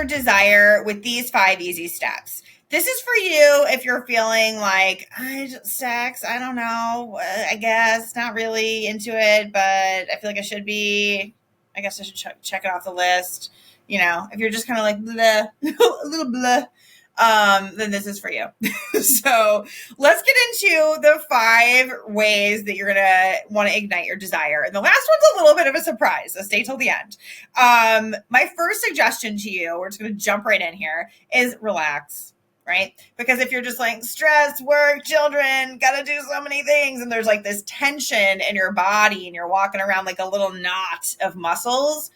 your desire with these 5 easy steps. This is for you if you're feeling like, sex, I don't know, I guess, not really into it, but I feel like I should be. I guess I should check it off the list. If you're just kind of like, blah, a little blah, then this is for you. So let's get into the 5 ways that you're going to want to ignite your desire. And the last one's a little bit of a surprise, so stay till the end. My first suggestion to you, we're just going to jump right in here, is relax. Right? Because if you're just like stress, work, children, got to do so many things, and there's like this tension in your body and you're walking around like a little knot of muscles,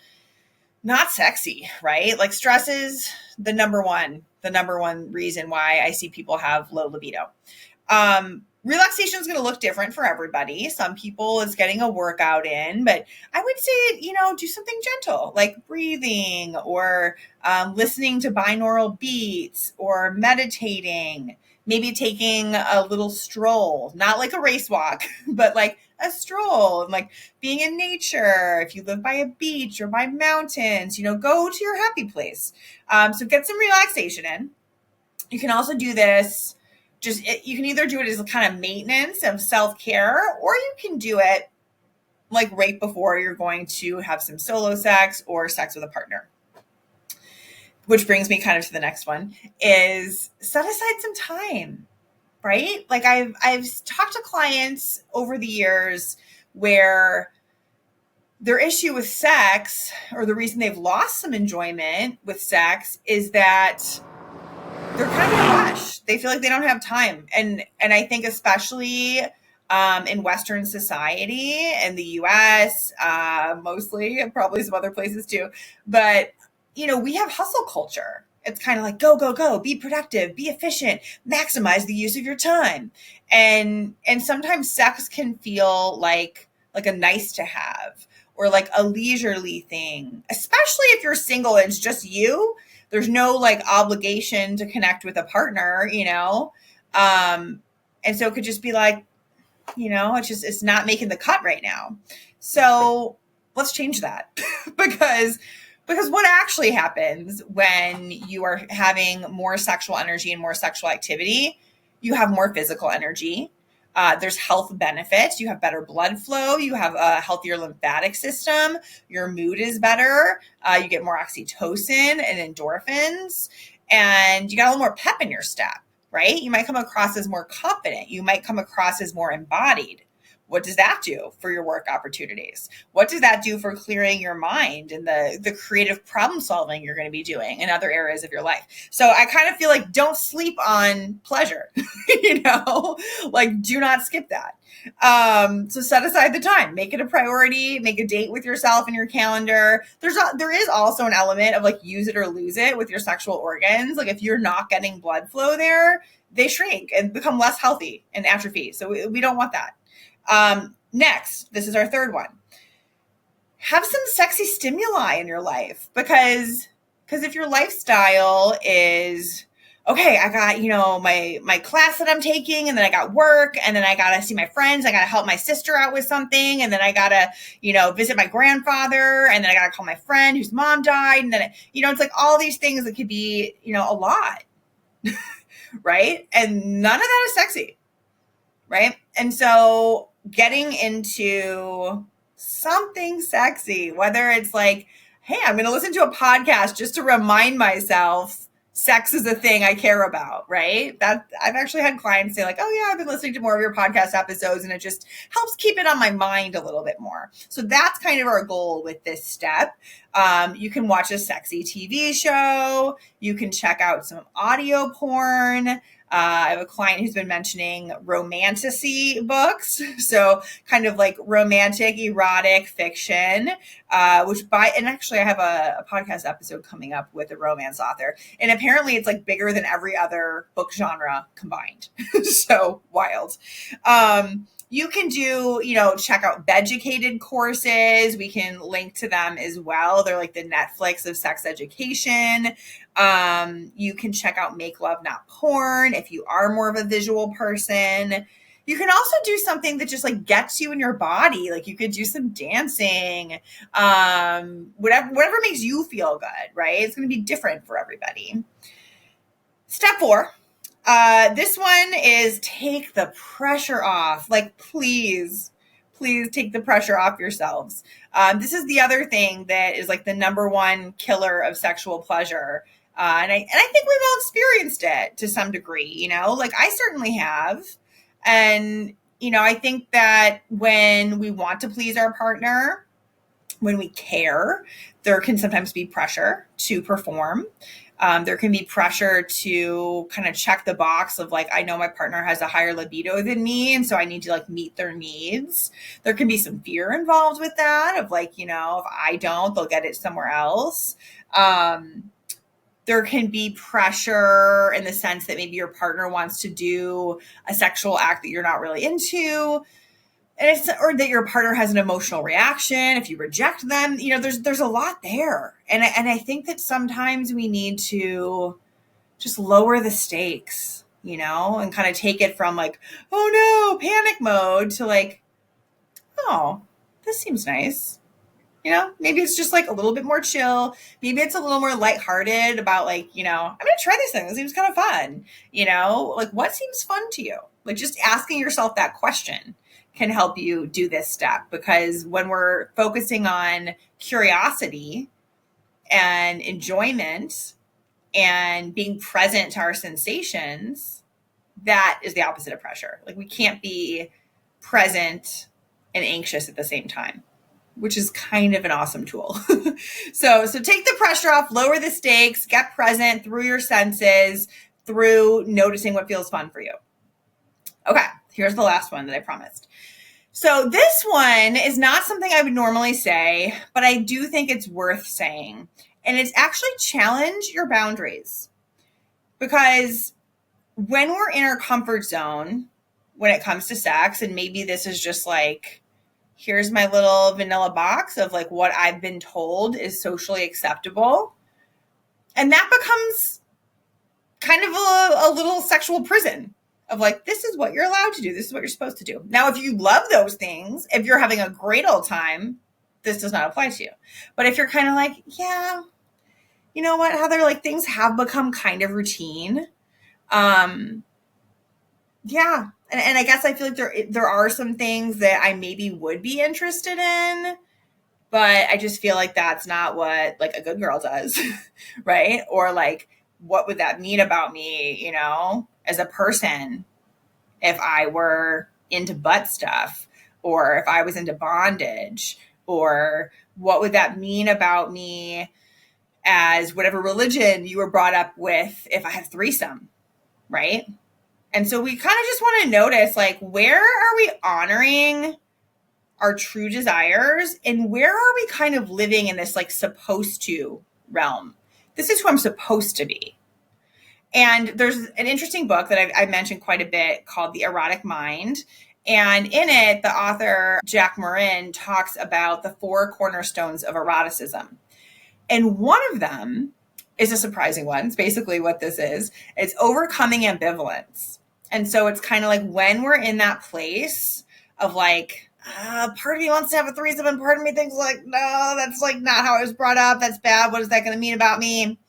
not sexy, right? Like stress is the number one reason why I see people have low libido. Relaxation is going to look different for everybody. Some people it's getting a workout in, but I would say, do something gentle like breathing or listening to binaural beats or meditating, maybe taking a little stroll, not like a race walk, but like a stroll and like being in nature. If you live by a beach or by mountains, go to your happy place. So get some relaxation in. You can also do this. You can either do it as a kind of maintenance of self-care, or you can do it like right before you're going to have some solo sex or sex with a partner. Which brings me kind of to the next one, is set aside some time, right? Like I've talked to clients over the years where their issue with sex, or the reason they've lost some enjoyment with sex, is that they're kind of in a rush. They feel like they don't have time. And I think especially in Western society, in the US, mostly, and probably some other places too. But, we have hustle culture. It's kind of like, go, go, go, be productive, be efficient, maximize the use of your time. And sometimes sex can feel like a nice to have, or like a leisurely thing, especially if you're single and it's just you. There's no like obligation to connect with a partner, and so it could just be like, it's not making the cut right now. So let's change that because what actually happens when you are having more sexual energy and more sexual activity, you have more physical energy. There's health benefits. You have better blood flow. You have a healthier lymphatic system. Your mood is better. You get more oxytocin and endorphins, and you got a little more pep in your step, right? You might come across as more confident. You might come across as more embodied. What does that do for your work opportunities? What does that do for clearing your mind and the creative problem solving you're going to be doing in other areas of your life? So I kind of feel like don't sleep on pleasure, like do not skip that. So set aside the time, make it a priority, make a date with yourself in your calendar. There is also an element of like use it or lose it with your sexual organs. Like if you're not getting blood flow there, they shrink and become less healthy and atrophy. So we don't want that. Next, this is our third one. Have some sexy stimuli in your life, because if your lifestyle is, okay, I got, my class that I'm taking, and then I got work, and then I got to see my friends. I got to help my sister out with something. And then I got to, visit my grandfather, and then I got to call my friend whose mom died. And then, it's like all these things that could be, a lot, right? And none of that is sexy. Right. And so getting into something sexy, whether it's like, hey, I'm going to listen to a podcast just to remind myself sex is a thing I care about. Right. That I've actually had clients say like, oh yeah, I've been listening to more of your podcast episodes, and it just helps keep it on my mind a little bit more. So that's kind of our goal with this step. You can watch a sexy TV show. You can check out some audio porn. I have a client who's been mentioning romantasy books. So kind of like romantic, erotic fiction, and actually I have a podcast episode coming up with a romance author, and apparently it's like bigger than every other book genre combined. So wild. You can do, check out Beducated courses. We can link to them as well. They're like the Netflix of sex education. You can check out Make Love Not Porn if you are more of a visual person. You can also do something that just like gets you in your body. Like you could do some dancing, whatever makes you feel good, right? It's going to be different for everybody. Step 4. This one is take the pressure off. Like, please take the pressure off yourselves. This is the other thing that is like the number one killer of sexual pleasure. And I think we've all experienced it to some degree, you know, like I certainly have. And, you know, I think that when we want to please our partner, when we care, there can sometimes be pressure to perform. There can be pressure to kind of check the box of like, I know my partner has a higher libido than me, and so I need to like meet their needs. There can be some fear involved with that of like, you know, if I don't, they'll get it somewhere else. There can be pressure in the sense that maybe your partner wants to do a sexual act that you're not really into. Or that your partner has an emotional reaction if you reject them. You know, there's a lot there. And I think that sometimes we need to just lower the stakes, you know, and kind of take it from like, oh no, panic mode to like, oh, this seems nice. You know, maybe it's just like a little bit more chill. Maybe it's a little more lighthearted about like, you know, I'm going to try this thing. This seems kind of fun. You know, like what seems fun to you? Like just asking yourself that question can help you do this step, because when we're focusing on curiosity and enjoyment and being present to our sensations, that is the opposite of pressure. Like we can't be present and anxious at the same time, which is kind of an awesome tool. So take the pressure off, lower the stakes, get present through your senses, through noticing what feels fun for you. Okay, here's the last one that I promised. So this one is not something I would normally say, but I do think it's worth saying. And it's actually challenge your boundaries. Because when we're in our comfort zone, when it comes to sex, and maybe this is just like, here's my little vanilla box of like what I've been told is socially acceptable. And that becomes kind of a little sexual prison of like, this is what you're allowed to do. This is what you're supposed to do. Now, if you love those things, if you're having a great old time, this does not apply to you. But if you're kind of like, yeah, you know what, Heather, like things have become kind of routine. Yeah. And I guess I feel like there are some things that I maybe would be interested in, but I just feel like that's not what like a good girl does. Right. Or like, what would that mean about me, you know, as a person, if I were into butt stuff, or if I was into bondage, or what would that mean about me as whatever religion you were brought up with if I have threesome, right? And so we kind of just want to notice, like, where are we honoring our true desires, and where are we kind of living in this like supposed to realm? This is who I'm supposed to be. And there's an interesting book that I've mentioned quite a bit called The Erotic Mind. And in it, the author, Jack Morin, talks about the 4 cornerstones of eroticism. And one of them is a surprising one. It's basically what this is. It's overcoming ambivalence. And so it's kind of like when we're in that place of like, part of me wants to have a threesome and part of me thinks like, no, that's like not how I was brought up. That's bad. What is that going to mean about me?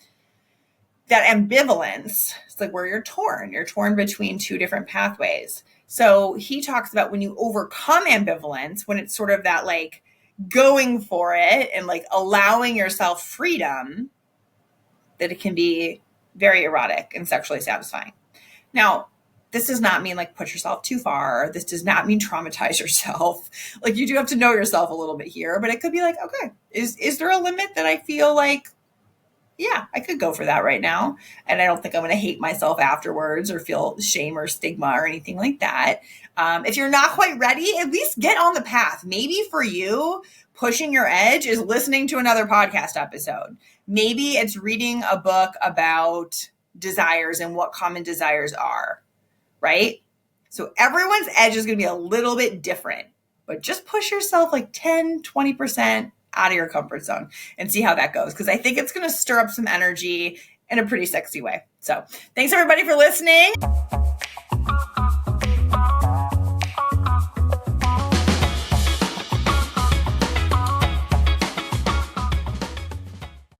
That ambivalence, it's like where you're torn between 2 different pathways. So he talks about when you overcome ambivalence, when it's sort of that like going for it and like allowing yourself freedom, that it can be very erotic and sexually satisfying. Now, this does not mean like push yourself too far. This does not mean traumatize yourself. Like you do have to know yourself a little bit here, but it could be like, okay, is there a limit that I feel like, yeah, I could go for that right now. And I don't think I'm going to hate myself afterwards or feel shame or stigma or anything like that. If you're not quite ready, at least get on the path. Maybe for you, pushing your edge is listening to another podcast episode. Maybe it's reading a book about desires and what common desires are, right? So everyone's edge is going to be a little bit different, but just push yourself like 10, 20% out of your comfort zone and see how that goes. Because I think it's going to stir up some energy in a pretty sexy way. So thanks everybody for listening.